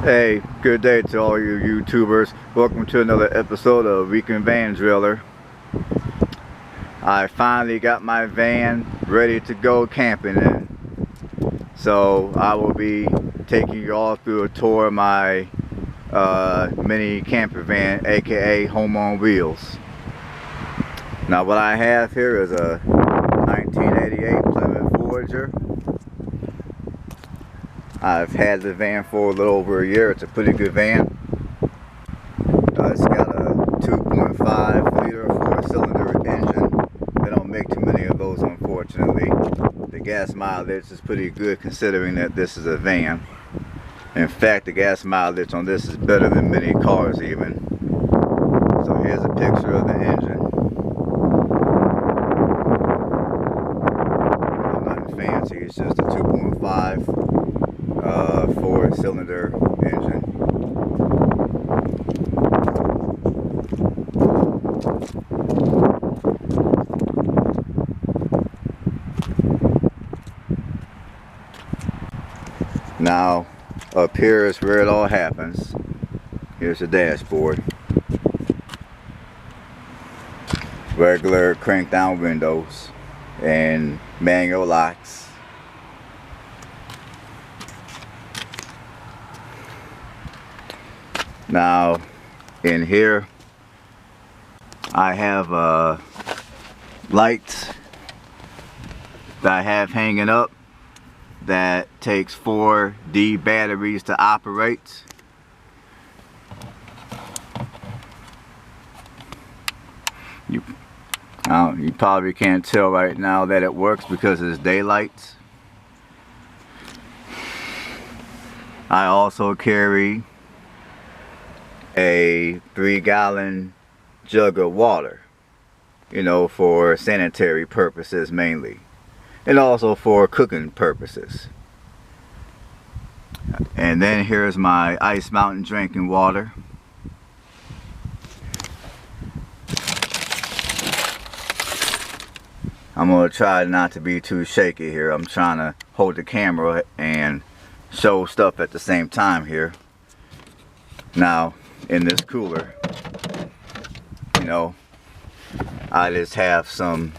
Hey, good day to all you YouTubers. Welcome to another episode of Weekend Van Driller. I finally got my van ready to go camping in. So I will be taking you all through a tour of my mini camper van, aka Home on Wheels. Now what I have here is a 1988 Plymouth Voyager. I've had the van for a little over a year. It's a pretty good van. It's got a 2.5 liter 4-cylinder engine. They don't make too many of those, unfortunately. The gas mileage is pretty good considering that this is a van. In fact, the gas mileage on this is better than many cars even. So here's a picture of the engine. Nothing fancy, it's just a 2.5 4-cylinder engine. Now up here is where it all happens. Here's the dashboard. Regular crank down windows and manual locks. Now in here I have lights that I have hanging up that takes 4D batteries to operate. You probably can't tell right now that it works because it's daylight. I also carry a 3-gallon jug of water, you know, for sanitary purposes mainly, and also for cooking purposes. And then here's my Ice Mountain drinking water. I'm going to try not to be too shaky here. I'm trying to hold the camera and show stuff at the same time here. Now in this cooler, you know, I just have some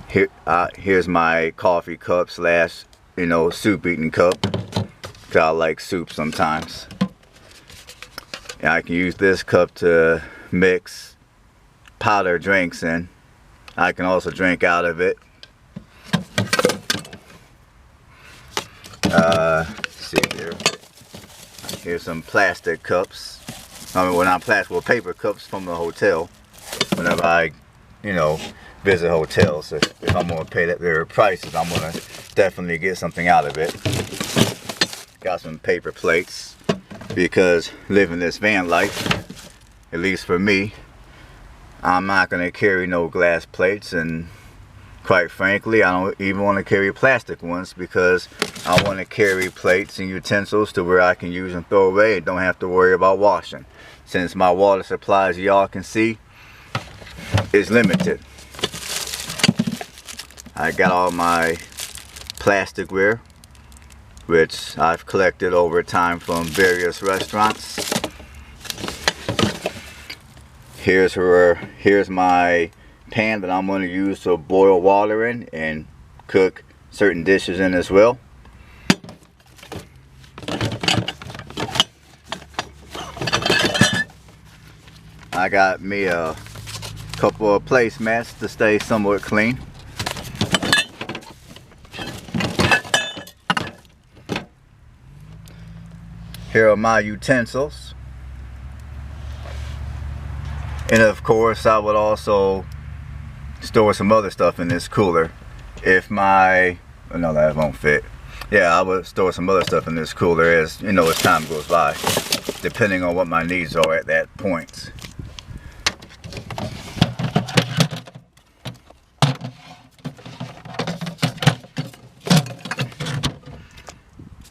here. Here's my coffee cup slash, you know, soup eating cup, because I like soup sometimes. And I can use this cup to mix powder drinks in. I can also drink out of it. Let's see here. Here's some plastic cups. I mean, well, not plastic, well, paper cups from the hotel. Whenever I, you know, visit hotels, if I'm going to pay their prices, I'm going to definitely get something out of it. Got some paper plates, because living this van life, at least for me, I'm not going to carry no glass plates, and quite frankly, I don't even want to carry plastic ones, because I want to carry plates and utensils to where I can use and throw away and don't have to worry about washing. Since my water supply, as y'all can see, is limited. I got all my plasticware, which I've collected over time from various restaurants. Here's my pan that I'm going to use to boil water in and cook certain dishes in as well. I got me a couple of placemats to stay somewhat clean. Here are my utensils. And of course, I would also store some other stuff in this cooler. If my, oh no, that won't fit. Yeah, I would store some other stuff in this cooler as, you know, as time goes by, depending on what my needs are at that point.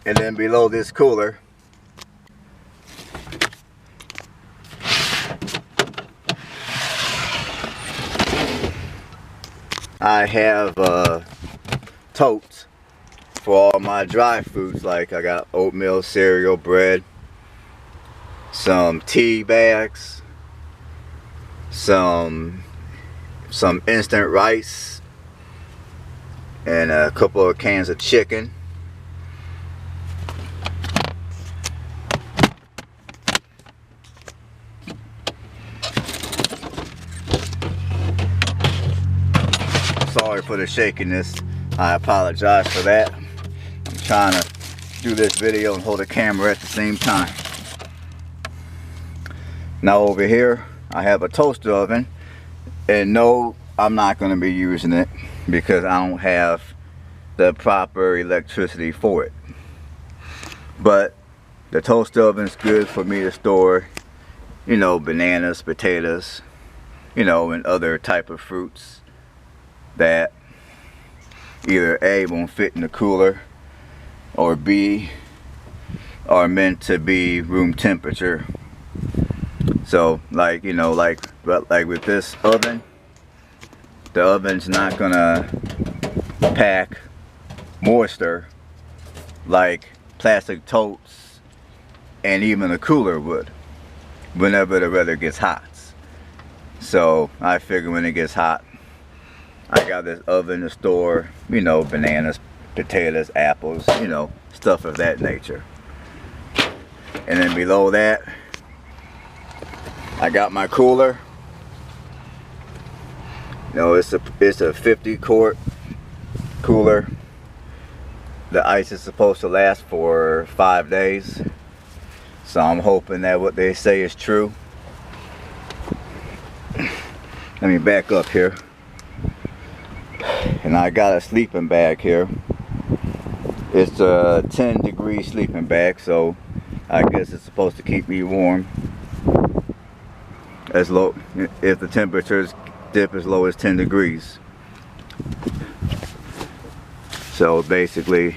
And then below this cooler, I have totes for all my dry foods. Like I got oatmeal, cereal, bread, some tea bags, some instant rice, and a couple of cans of chicken. Sorry for the shakiness. I apologize for that. I'm trying to do this video and hold the camera at the same time. Now over here, I have a toaster oven. And no, I'm not going to be using it because I don't have the proper electricity for it. But the toaster oven is good for me to store, you know, bananas, potatoes, you know, and other type of fruits that either A, won't fit in the cooler, or B, are meant to be room temperature. So like, you know, like with this oven, the oven's not gonna pack moisture like plastic totes and even a cooler would whenever the weather gets hot. So I figure when it gets hot, I got this oven to store, you know, bananas, potatoes, apples, you know, stuff of that nature. And then below that, I got my cooler. You know, it's a 50-quart cooler. The ice is supposed to last for 5 days. So I'm hoping that what they say is true. Let me back up here. And I got a sleeping bag here. It's a 10-degree sleeping bag, so I guess it's supposed to keep me warm. As low, if the temperatures dip as low as 10 degrees. So basically,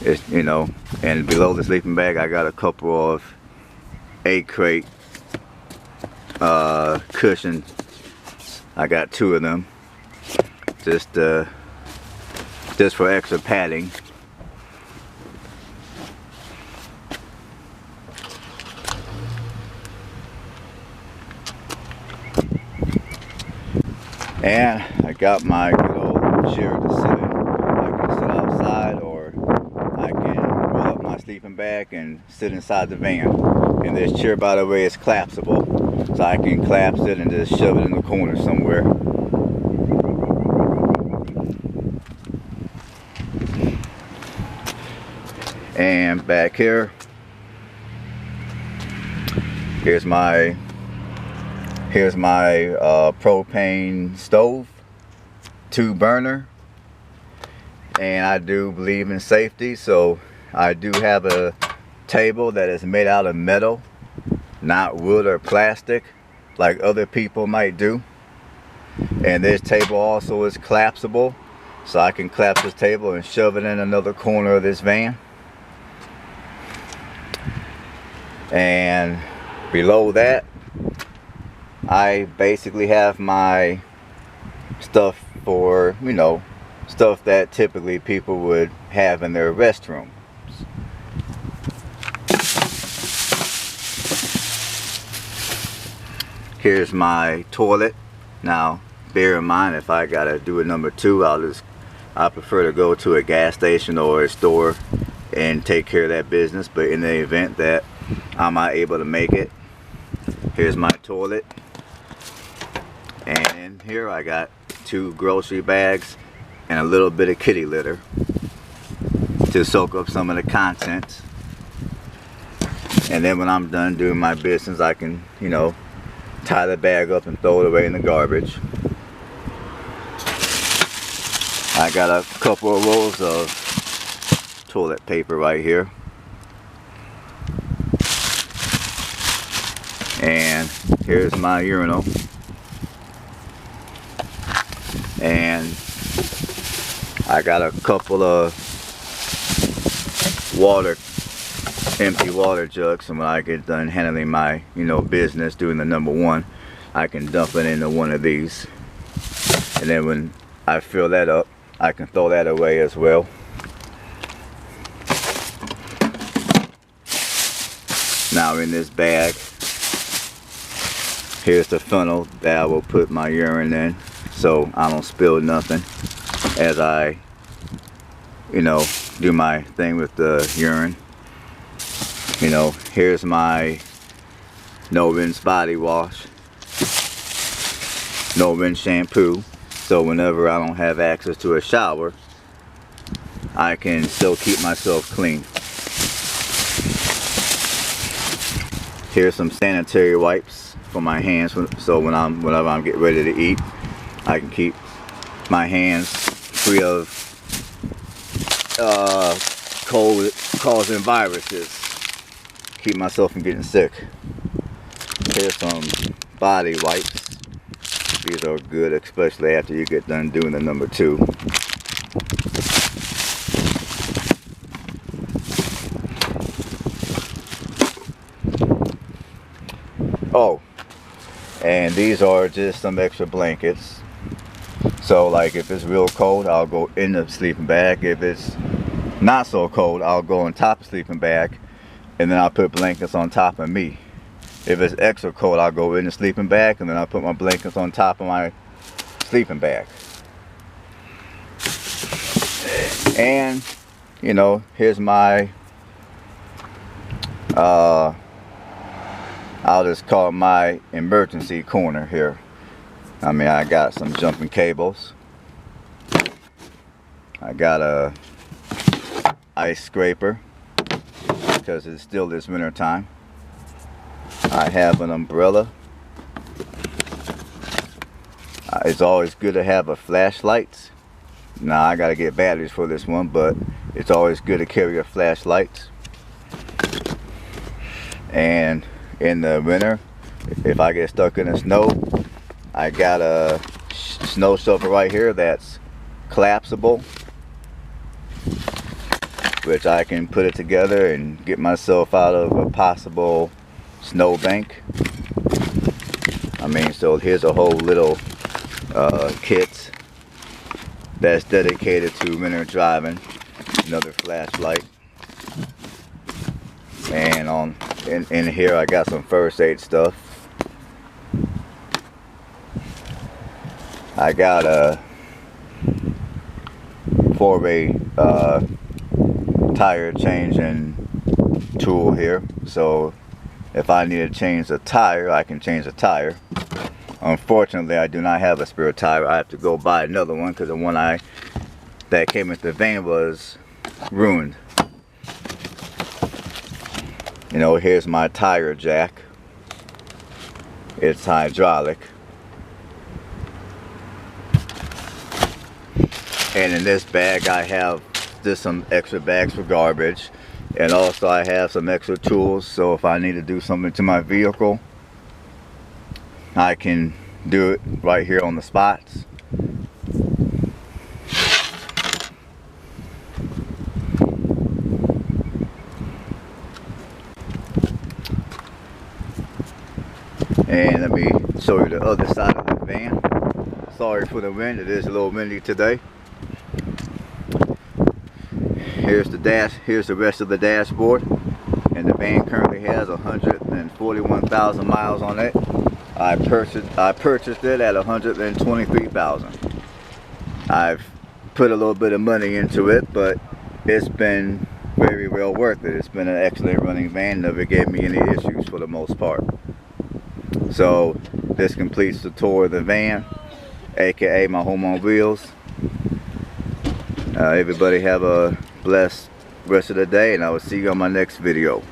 it's, you know, and below the sleeping bag I got a couple of 8-crate cushions. I got 2 of them. Just for extra padding. And I got my good old chair to sit in. I can sit outside, or I can roll up my sleeping bag and sit inside the van. And this chair, by the way, is collapsible, so I can collapse it and just shove it in the corner somewhere. And back here, here's my propane stove, 2-burner, and I do believe in safety, so I do have a table that is made out of metal, not wood or plastic like other people might do. And this table also is collapsible, so I can collapse this table and shove it in another corner of this van. And below that, I basically have my stuff for, you know, stuff that typically people would have in their restrooms. Here's my toilet. Now, bear in mind, if I gotta do a number 2, I prefer to go to a gas station or a store and take care of that business. But in the event that I'm not able to make it, here's my toilet. And in here I got 2 grocery bags and a little bit of kitty litter to soak up some of the contents. And then when I'm done doing my business, I can, you know, tie the bag up and throw it away in the garbage. I got a couple of rolls of toilet paper right here. And here's my urinal. And I got a couple of empty water jugs, and when I get done handling my, you know, business, doing the number 1, I can dump it into one of these. And then when I fill that up, I can throw that away as well. Now in this bag, here's the funnel that I will put my urine in, so I don't spill nothing as I, you know, do my thing with the urine. You know, here's my no rinse body wash, no rinse shampoo, so whenever I don't have access to a shower, I can still keep myself clean. Here's some sanitary wipes for my hands, so whenever I'm getting ready to eat, I can keep my hands free of cold causing viruses, keep myself from getting sick. Here's some body wipes. These are good, especially after you get done doing the number 2. Oh, and these are just some extra blankets. So like if it's real cold, I'll go in the sleeping bag. If it's not so cold, I'll go on top of the sleeping bag, and then I'll put blankets on top of me. If it's extra cold, I'll go in the sleeping bag, and then I'll put my blankets on top of my sleeping bag. And you know, here's my I'll just call it my emergency corner here. I mean, I got some jumping cables. I got a ice scraper because it still is winter time. I have an umbrella. It's always good to have a flashlight. Now I gotta get batteries for this one, but it's always good to carry a flashlight. And in the winter, if I get stuck in the snow, I got a snow shovel right here that's collapsible, which I can put it together and get myself out of a possible snow bank. I mean, so here's a whole little kit that's dedicated to winter driving. Another flashlight. And in here I got some first aid stuff. I got a 4-way tire changing tool here, so if I need to change the tire, I can change the tire. Unfortunately, I do not have a spare tire. I have to go buy another one because the one that came with the van was ruined. You know, here's my tire jack. It's hydraulic. And in this bag I have just some extra bags for garbage, and also I have some extra tools, so if I need to do something to my vehicle, I can do it right here on the spots. And let me show you the other side of the van. Sorry for the wind, it is a little windy today. Here's the rest of the dashboard, and the van currently has 141,000 miles on it. I purchased it at 123,000. I've put a little bit of money into it, but it's been very well worth it. It's been an excellent running van, never gave me any issues for the most part. So this completes the tour of the van, aka my home on wheels. Everybody have a blessed rest of the day, and I will see you on my next video.